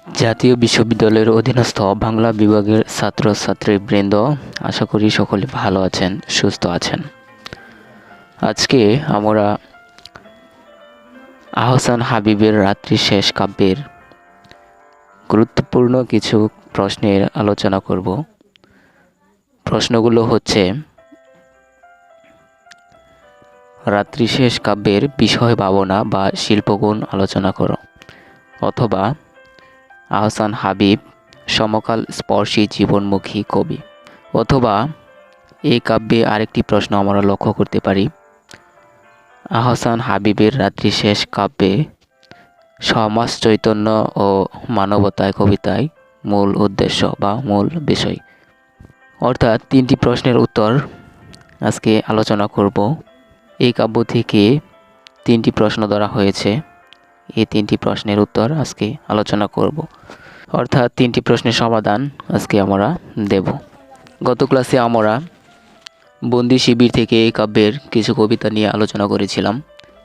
জাতীয় বিশ্ববিদ্যালয়ের অধীনস্থ বাংলা বিভাগের ছাত্রছাত্রীবৃন্দ, আশা করি সকলে ভালো আছেন, সুস্থ আছেন। আজকে আমরা আহসান হাবীবের রাত্রি শেষ কাব্যের গুরুত্বপূর্ণ কিছু প্রশ্নের আলোচনা করব। প্রশ্নগুলো হচ্ছে: রাত্রি শেষ কাব্যের বিষয় ভাবনা বা শিল্পগুণ আলোচনা করো, অথবা আহসান হাবীব সমকাল স্পর্শী জীবনমুখী কবি, অথবা এই কাব্যে আরেকটি প্রশ্ন আমরা লক্ষ্য করতে পারি: আহসান হাবীবের রাত্রি শেষ কাব্যে সমাজ চৈতন্য ও মানবতায় কবিতায় মূল উদ্দেশ্য বা মূল বিষয়। অর্থাৎ তিনটি প্রশ্নের উত্তর আজকে আলোচনা করব। এই কাব্য থেকে তিনটি প্রশ্ন ধরা হয়েছে, এই তিনটি প্রশ্নের উত্তর আজকে আলোচনা করব, অর্থাৎ তিনটি প্রশ্নের সমাধান আজকে আমরা দেব। গত ক্লাসে আমরা বন্দি শিবির থেকে এই কাব্যের কিছু কবিতা নিয়ে আলোচনা করেছিলাম।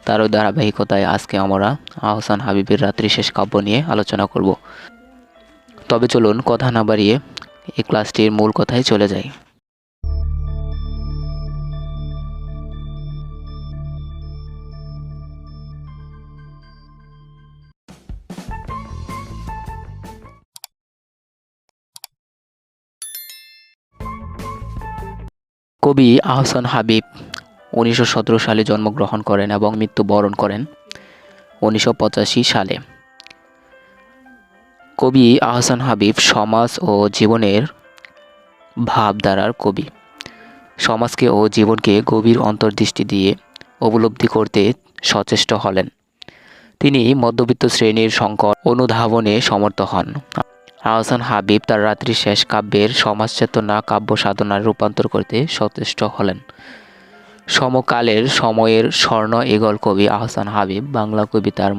তারও ধারাবাহিকতায় আজকে আমরা আহসান হাবীবের রাত্রি শেষ কাব্য নিয়ে আলোচনা করব। তবে চলুন কথা না বাড়িয়ে এই ক্লাসটির মূল কথায় চলে যাই। কবি আহসান হাবীব 1917 সালে জন্মগ্রহণ করেন এবং মৃত্যুবরণ করেন 1985 সালে। কবি আহসান হাবীব সমাজ ও জীবনের ভাবধারার কবি। সমাজকে ও জীবনকে গভীর অন্তর্দৃষ্টি দিয়ে উপলব্ধি করতে সচেষ্ট হলেন। তিনি মধ্যবিত্ত শ্রেণীর সংকট অনুধাবনে সমর্থ হন। আহসান হাবীব তার রাত্রি শেষ কাব্যের সমাজচেতনা কাব্য সাধনার রূপান্তর করতে সচেষ্ট হলেন। সমকালের সময়ের স্বর্ণ এগল কবি আহসান হাবীব বাংলা কবিতার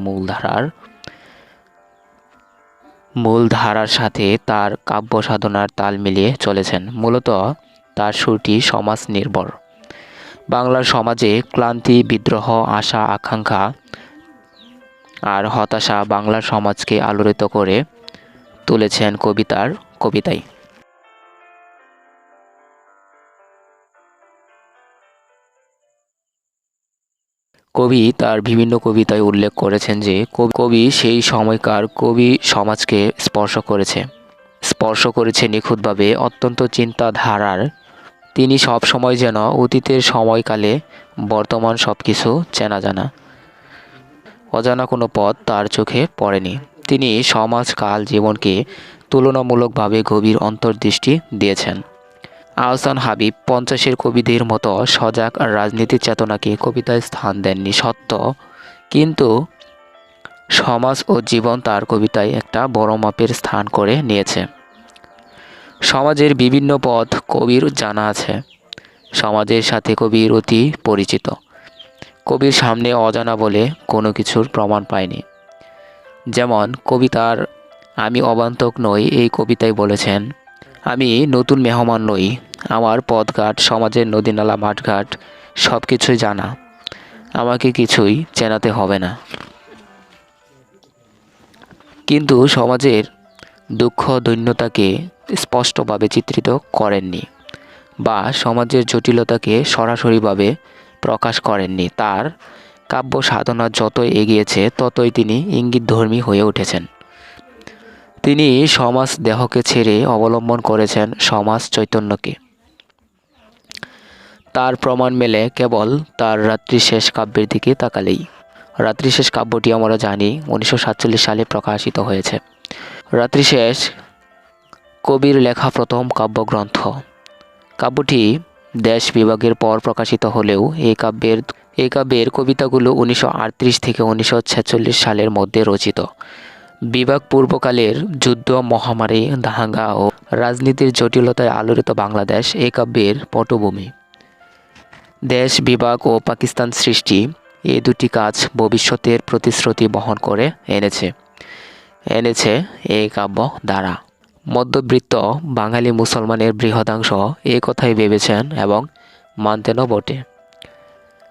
মূলধারার সাথে তার কাব্য সাধনার তাল মিলিয়ে চলেছেন। মূলত তার সুরটি সমাজ নির্ভর। বাংলার সমাজে ক্লান্তি, বিদ্রোহ, আশা, আকাঙ্ক্ষা আর হতাশা বাংলার সমাজকে আলোড়িত করে তুলেছেন কবিতায়। কবি তার বিভিন্ন কবিতায় উল্লেখ করেছেন যে কবি সেই সময়কার কবি সমাজকে স্পর্শ করেছে নিখুঁতভাবে, অত্যন্ত চিন্তাধারার। তিনি সব সময় যেন অতীতের সময়কালে বর্তমান সব কিছু চেনা জানা, অজানা কোনো পথ তার চোখে পড়েনি। তিনি সমাজ কাল জীবনকে তুলনামূলকভাবে গভীর অন্তর্দৃষ্টি দিয়েছেন। আহসান হাবীব 50-এর কবিদের মতো সজাগ রাজনীতির চেতনাকে কবিতায় স্থান দেননি সত্য, কিন্তু সমাজ ও জীবন তার কবিতায় একটা বড় মাপের স্থান করে নিয়েছে। সমাজের বিভিন্ন পথ কবির জানা আছে। সমাজের সাথে কবির অতি পরিচিত। কবির সামনে অজানা বলে কোনো কিছুর প্রমাণ পায়নি। যেমন কবিতার আমি অবান্তক নই এই কবিতায় বলেছেন, আমি নতুন মেহমান নই, আমার পথঘাট, সমাজের নদীনালা মাঠঘাট সব কিছুই জানা, আমাকে কিছুই চেনাতে হবে না। কিন্তু সমাজের দুঃখ দৈন্যতাকে স্পষ্টভাবে চিত্রিত করেননি বা সমাজের জটিলতাকে সরাসরিভাবে প্রকাশ করেননি। তার কাব্য সাধনা যত এগিয়েছে ততই তিনি ইঙ্গিতধর্মী হয়ে উঠেছেন। তিনি সমাজ দেহকে ছেড়ে অবলম্বন করেছেন সমাজ চৈতন্যকে। তার প্রমাণ মেলে কেবল তার রাত্রি শেষ কাব্যের দিকে তাকালেই। রাত্রি শেষ কাব্যটি আমরা জানি 1947 সালে প্রকাশিত হয়েছে। রাত্রি শেষ কবির লেখা প্রথম কাব্যগ্রন্থ। কাব্যটি দেশ বিভাগের পর প্রকাশিত হলেও এই কাব্যের কবিতাগুলো 1938 থেকে 1946 সালের মধ্যে রচিত। বিভাগ পূর্বকালের যুদ্ধ, মহামারী, দাঙ্গা ও রাজনীতির জটিলতায় আলোড়িত বাংলাদেশ এই কাব্যের পটভূমি। দেশ বিভাগ ও পাকিস্তান সৃষ্টি এই দুটি কাজ ভবিষ্যতের প্রতিশ্রুতি বহন করে এনেছে এই কাব্য দ্বারা। মধ্যবিত্ত বাঙালি মুসলমানের বৃহদাংশ এই কথাই ভেবেছেন এবং মানতেনও বটে।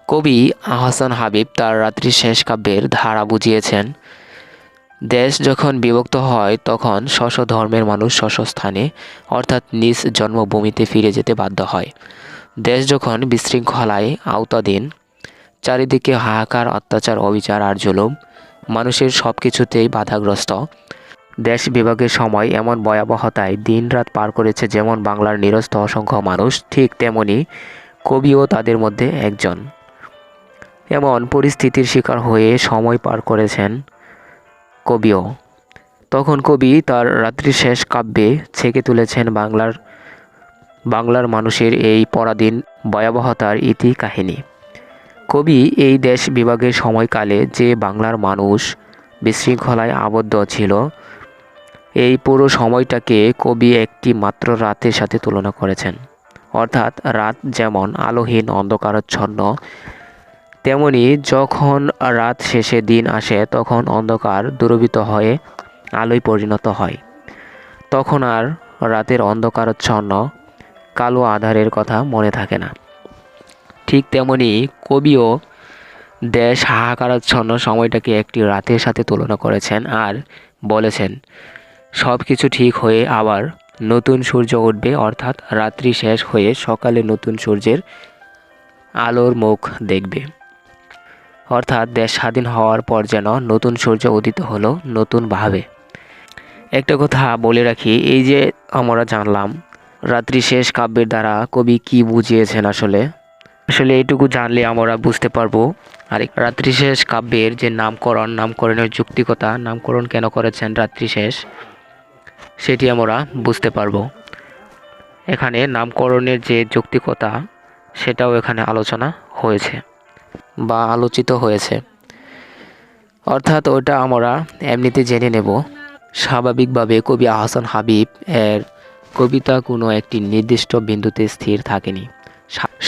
কবি আহসান হাবীব তার রাত্রি শেষ কাব্যের ধারা বুঝিয়েছেন দেশ যখন বিভক্ত হয় তখন স্ব ধর্মের মানুষ স্ব স্থানে অর্থাৎ নিজ জন্মভূমিতে ফিরে যেতে বাধ্য হয়। দেশ যখন বিশৃঙ্খলায় আওতাধীন, চারিদিকে হাহাকার, অত্যাচার, অবিচার আর জুলুম, মানুষের সব কিছুতেই বাধাগ্রস্ত, দেশ বিভাগের সময় এমন ভয়াবহতায় দিনরাত পার করেছে যেমন বাংলার নিরস্ত অসংখ্য মানুষ, ঠিক তেমনি কবিও তাদের মধ্যে একজন। এমন পরিস্থিতির শিকার হয়ে সময় পার করেছেন কবিও। তখন কবি তার রাত্রি শেষ কাব্যে ছেঁকে তুলেছেন বাংলার মানুষের এই পরাধীন ভয়াবহতার ইতি কাহিনী। কবি এই দেশ বিভাগের সময়কালে যে বাংলার মানুষ বিশৃঙ্খলায় আবদ্ধ ছিল, এই পুরো সময়টাকে কবি একটি মাত্র রাতের সাথে তুলনা করেছেন। অর্থাৎ রাত যেমন আলোহীন অন্ধকারাচ্ছন্ন, তেমনি যখন রাত শেষে দিন আসে তখন অন্ধকার দূরীভূত হয়ে আলোয় পরিণত হয়। তখন আর রাতের অন্ধকারাচ্ছন্ন কালো আঁধারের কথা মনে থাকে না। ঠিক তেমনি কবিও দেশ হাহাকারাচ্ছন্ন সময়টাকে একটি রাতের সাথে তুলনা করেছেন আর বলেছেন, সব কিছু ঠিক হয়ে আবার নতুন সূর্য উঠবে, অর্থাৎ রাত্রি শেষ হয়ে সকালে নতুন সূর্যের আলোর মুখ দেখবে। অর্থাৎ দেশ স্বাধীন হওয়ার পর যেন নতুন সূর্য উদিত হলো নতুনভাবে। একটা কথা বলে রাখি, এই যে আমরা জানলাম রাত্রি শেষ কাব্যের দ্বারা কবি কি বুঝিয়েছেন, আসলে এইটুকু জানলে আমরা বুঝতে পারবো। আর রাত্রি শেষ কাব্যের যে নামকরণের যৌক্তিকতা, নামকরণ কেন করেছেন রাত্রি শেষ, সেটি আমরা বুঝতে পারবো। এখানে নামকরণের যে যৌক্তিকতা, সেটাও এখানে আলোচনা হয়েছে বা আলোচিত হয়েছে। অর্থাৎ ওটা আমরা এমনিতে জেনে নেব। স্বাভাবিকভাবে কবি আহসান হাবীব এর কবিতা কোনো একটি নির্দিষ্ট বিন্দুতে স্থির থাকেনি।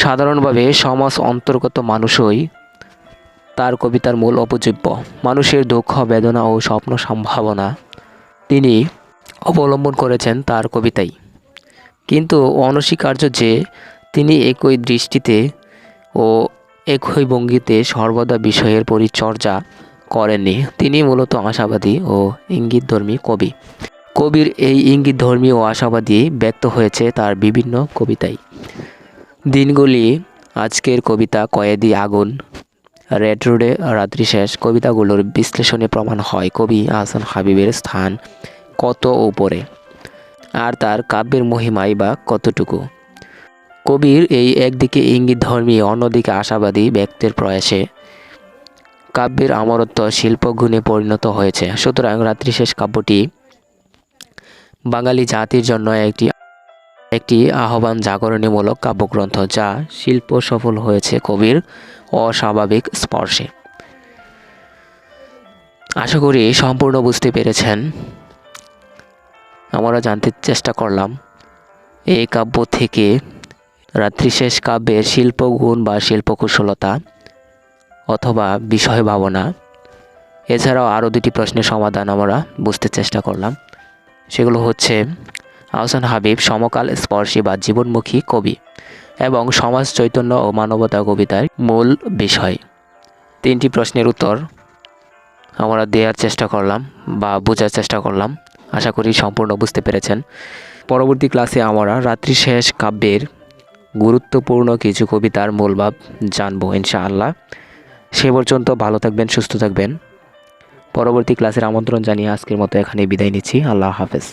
সাধারণভাবে সমাজ অন্তর্গত মানুষই তার কবিতার মূল উপজীব্য। মানুষের দুঃখ, বেদনা ও স্বপ্ন সম্ভাবনা তিনি অবলম্বন করেছেন তার কবিতায়। কিন্তু অনস্বীকার্য যে তিনি একই দৃষ্টিতে ও একই ভঙ্গিতে সর্বদা বিষয়ের পরিচর্যা করেননি। তিনি মূলত আশাবাদী ও ইঙ্গিতধর্মী কবি। কবির এই ইঙ্গিতধর্মী ও আশাবাদী ব্যক্ত হয়েছে তার বিভিন্ন কবিতায়। দিনগুলি, আজকের কবিতা, কয়েদি, আগুন, রেড রোডে, রাত্রি শেষ কবিতাগুলোর বিশ্লেষণে প্রমাণ হয় কবি আহসান হাবীবের স্থান কত উপরে, আর তার কাব্যের মহিমাই বা কতটুকু। কবির এই একদিকে ইঙ্গিতধর্মী, অন্যদিকে আশাবাদী ব্যক্তির প্রয়াসে কাব্যের অমরত্ব শিল্পগুণে পরিণত হয়েছে। সুতরাং রাত্রি শেষ কাব্যটি বাঙালি জাতির জন্য একটি আহ্বান জাগরণীমূলক কাব্যগ্রন্থ, যা শিল্প সফল হয়েছে কবির অস্বাভাবিক স্পর্শে। আশা করি সম্পূর্ণ বুঝতে পেরেছেন। আমরা জানতে চেষ্টা করলাম এই কাব্য থেকে রাত্রি শেষ কাব্যের শিল্পগুণ বা শিল্পকুশলতা অথবা বিষয় ভাবনা, এছাড়াও আরও দুটি প্রশ্নের সমাধান আমরা বুঝতে চেষ্টা করলাম। সেগুলো হচ্ছে আহসান হাবীব সমকাল স্পর্শী বা জীবনমুখী কবি এবং সমাজ চৈতন্য ও মানবতা কবিতার মূল বিষয়। তিনটি প্রশ্নের উত্তর আমরা দেওয়ার চেষ্টা করলাম বা বোঝার চেষ্টা করলাম। আশা করি সম্পূর্ণ বুঝতে পেরেছেন। পরবর্তী ক্লাসে আমরা রাত্রি শেষ কাব্যের গুরুত্বপূর্ণ কিছু কবিতার মূল ভাব জানবো ইনশাআল্লাহ। সে পর্যন্ত ভালো থাকবেন, সুস্থ থাকবেন। পরবর্তী ক্লাসের আমন্ত্রণ জানিয়ে আজকের মতো এখানে বিদায় নিচ্ছি। আল্লাহ হাফেজ।